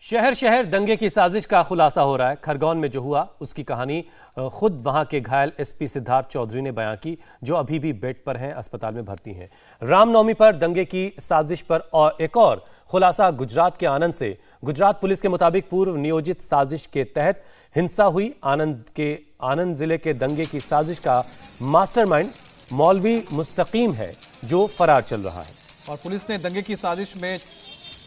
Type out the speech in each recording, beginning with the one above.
शहर शहर दंगे की साजिश का खुलासा हो रहा है। खरगोन में जो हुआ उसकी कहानी खुद वहां के घायल एसपी सिद्धार्थ चौधरी ने बयां की, जो अभी भी बेड पर हैं, अस्पताल में भर्ती हैं। रामनवमी पर दंगे की साजिश पर और एक और खुलासा गुजरात के आनंद से। गुजरात पुलिस के मुताबिक पूर्व नियोजित साजिश के तहत हिंसा हुई। आनंद जिले के दंगे की साजिश का मास्टरमाइंड मौलवी मुस्तकीम है, जो फरार चल रहा है। और पुलिस ने दंगे की साजिश में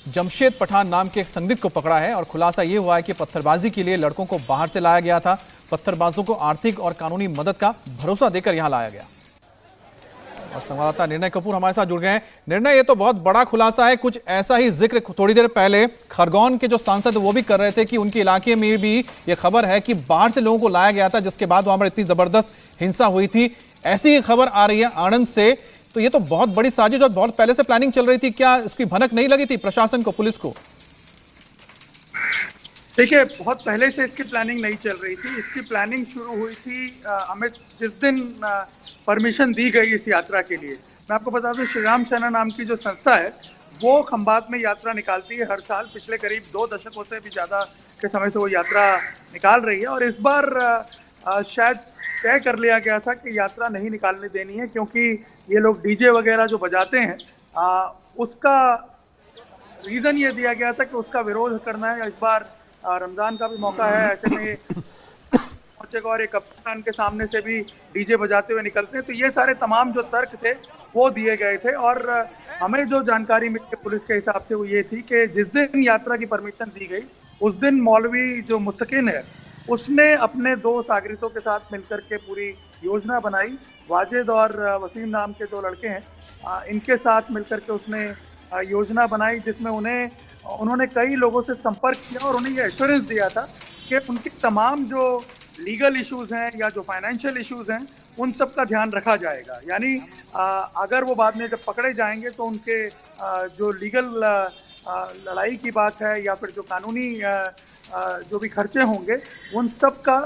जमशेद पठान नाम के एक संदिग्ध को पकड़ा है। और खुलासा यह हुआ है कि पत्थरबाजी के लिए लड़कों को बाहर से लाया गया था। पत्थरबाजों को आर्थिक और कानूनी मदद का भरोसा देकर यहां लाया गया। और संवाददाता निर्णय कपूर हमारे साथ जुड़ गए हैं। निर्णय, ये तो बहुत बड़ा खुलासा है। कुछ ऐसा ही जिक्र थोड़ी देर पहले खरगोन के जो सांसद वो भी कर रहे थे कि उनके इलाके में भी ये खबर है कि बाहर से लोगों को लाया गया था, जिसके बाद वहां पर इतनी जबरदस्त हिंसा हुई थी। ऐसी ही खबर आ रही है आनंद से। तो ये तो बहुत बड़ी साजिश और बहुत पहले से प्लानिंग चल रही थी। क्या इसकी भनक नहीं लगी थी प्रशासन को, पुलिस को? देखिए, बहुत पहले से इसकी प्लानिंग नहीं चल रही थी। इसकी प्लानिंग शुरू हुई थी अमित जिस दिन परमिशन दी गई इस यात्रा के लिए। मैं आपको बता दूं, श्री राम सेना नाम की जो संस्था है वो खंबात में यात्रा निकालती है हर साल। पिछले करीब 2 दशकों से भी ज़्यादा के समय से वो यात्रा निकाल रही है। और इस बार शायद तय कर लिया गया था कि यात्रा नहीं निकालने देनी है, क्योंकि ये लोग डीजे वगैरह जो बजाते हैं उसका रीज़न ये दिया गया था कि उसका विरोध करना है। इस बार रमज़ान का भी मौका है, ऐसे में पहुंचेगा और एक कब्रिस्तान के सामने से भी डीजे बजाते हुए निकलते हैं। तो ये सारे तमाम जो तर्क थे वो दिए गए थे। और हमें जो जानकारी मिली पुलिस के हिसाब से वो ये थी कि जिस दिन यात्रा की परमिशन दी गई उस दिन मौलवी जो मुस्तकीम है उसने अपने 2 सागिर्दों के साथ मिलकर के पूरी योजना बनाई। वाजिद और वसीम नाम के 2 लड़के हैं, इनके साथ मिलकर के उसने योजना बनाई, जिसमें उन्होंने कई लोगों से संपर्क किया और उन्हें ये एश्योरेंस दिया था कि उनके तमाम जो लीगल इश्यूज हैं या जो फाइनेंशियल इश्यूज हैं उन सब का ध्यान रखा जाएगा। यानी अगर वो बाद में जब पकड़े जाएंगे तो उनके जो लीगल लड़ाई की बात है या फिर जो कानूनी जो भी खर्चे होंगे उन सब का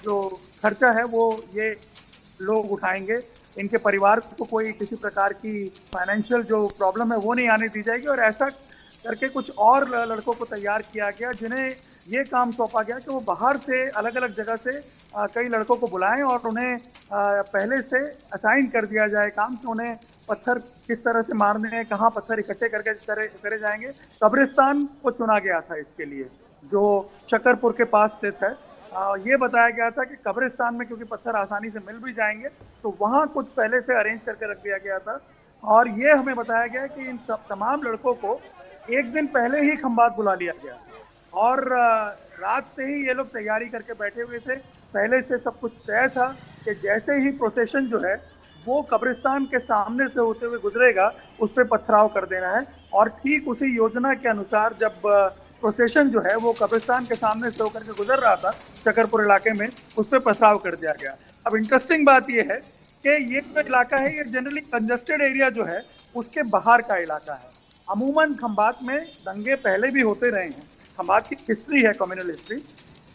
जो खर्चा है वो ये लोग उठाएंगे। इनके परिवार को कोई किसी प्रकार की फाइनेंशियल जो प्रॉब्लम है वो नहीं आने दी जाएगी। और ऐसा करके कुछ और लड़कों को तैयार किया गया, जिन्हें ये काम सौंपा गया कि वो बाहर से अलग अलग जगह से कई लड़कों को बुलाएं और उन्हें पहले से असाइन कर दिया जाए काम कि उन्हें पत्थर किस तरह से मारने हैं, कहाँ पत्थर इकट्ठे करके करे जाएंगे। कब्रिस्तान को चुना गया था इसके लिए, जो शकरपुर के पास स्थित है। ये बताया गया था कि कब्रिस्तान में क्योंकि पत्थर आसानी से मिल भी जाएंगे तो वहाँ कुछ पहले से अरेंज करके रख दिया गया था। और ये हमें बताया गया कि इन तमाम लड़कों को एक दिन पहले ही खंबात बुला लिया गया और रात से ही ये लोग तैयारी करके बैठे हुए थे। पहले से सब कुछ तय था कि जैसे ही प्रोसेशन जो है वो कब्रिस्तान के सामने से होते हुए गुजरेगा उस पर पथराव कर देना है। और ठीक उसी योजना के अनुसार जब प्रोसेशन जो है वो कब्रिस्तान के सामने से होकर के गुजर रहा था शकरपुर इलाके में, उस पर पथराव कर दिया गया। अब इंटरेस्टिंग बात ये है कि ये जो इलाका है ये जनरली कंजस्टेड एरिया जो है उसके बाहर का इलाका है। अमूमन खंबात में दंगे पहले भी होते रहे हैं, खंबात की हिस्ट्री है, कम्युनल हिस्ट्री।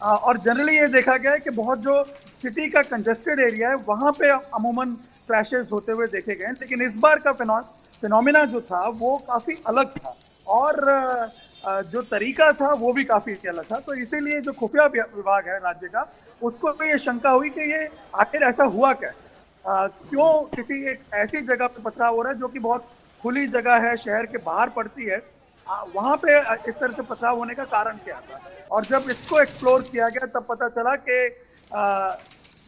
और जनरली ये देखा गया है कि बहुत जो सिटी का कंजस्टेड एरिया है वहाँ पे अमूमन क्लैशेस होते हुए देखे गए हैं। लेकिन इस बार का फिनोमिना जो था वो काफ़ी अलग था और जो तरीका था वो भी काफ़ी अलग था। तो इसीलिए जो खुफिया विभाग है राज्य का, उसको तो ये शंका हुई कि ये आखिर ऐसा हुआ क्या, क्यों किसी एक ऐसी जगह पे पथराव हो रहा है जो कि बहुत खुली जगह है, शहर के बाहर पड़ती है, वहाँ पे इस तरह से पथराव होने का कारण क्या था। और जब इसको एक्सप्लोर किया गया तब पता चला कि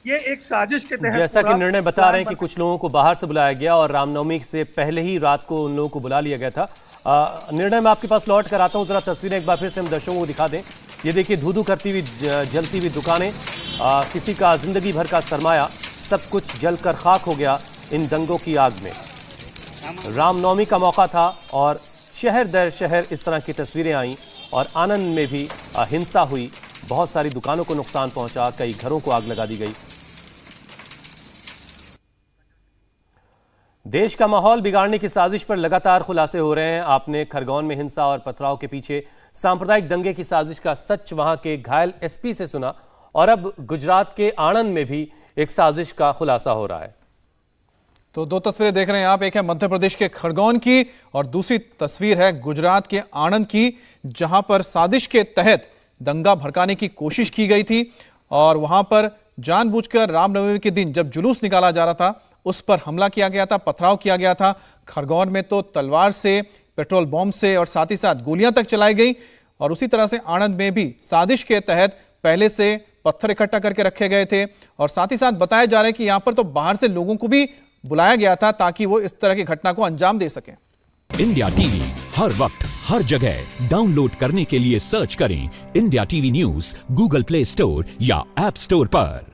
ये एक साजिश के तहत, जैसा कि निर्णय बता रहे हैं कि कुछ लोगों को बाहर से बुलाया गया और रामनवमी से पहले ही रात को उन लोगों को बुला लिया गया था। निर्णय मैं आपके पास लौट कर आता हूँ, जरा तस्वीरें एक बार फिर से हम दर्शकों को दिखा दें। ये देखिए, धू धू करती हुई जलती हुई दुकानें, किसी का जिंदगी भर का सरमाया सब कुछ जलकर खाक हो गया इन दंगों की आग में। रामनवमी का मौका था और शहर दर शहर इस तरह की तस्वीरें आईं और आनंद में भी हिंसा हुई। बहुत सारी दुकानों को नुकसान पहुंचा, कई घरों को आग लगा दी गई। देश का माहौल बिगाड़ने की साजिश पर लगातार खुलासे हो रहे हैं। आपने खरगोन में हिंसा और पथराव के पीछे सांप्रदायिक दंगे की साजिश का सच वहां के घायल एसपी से सुना और अब गुजरात के आणंद में भी एक साजिश का खुलासा हो रहा है। तो 2 तस्वीरें देख रहे हैं आप, एक है मध्य प्रदेश के खरगोन की और दूसरी तस्वीर है गुजरात के आणंद की, जहां पर साजिश के तहत दंगा भड़काने की कोशिश की गई थी और वहां पर जानबूझकर रामनवमी के दिन जब जुलूस निकाला जा रहा था उस पर हमला किया गया था, पथराव किया गया था। खरगोन में तो तलवार से, पेट्रोल बम से और साथ ही साथ गोलियां तक चलाई गई और उसी तरह से आणंद में भी साजिश के तहत पहले से पत्थर इकट्ठा करके रखे गए थे और साथ ही साथ बताया जा रहा है कि यहां पर तो बाहर से लोगों को भी बुलाया गया था ताकि वो इस तरह की घटना को अंजाम दे सकें। इंडिया टीवी हर वक्त हर जगह डाउनलोड करने के लिए सर्च करें India TV news Google play store या ऐप स्टोर पर।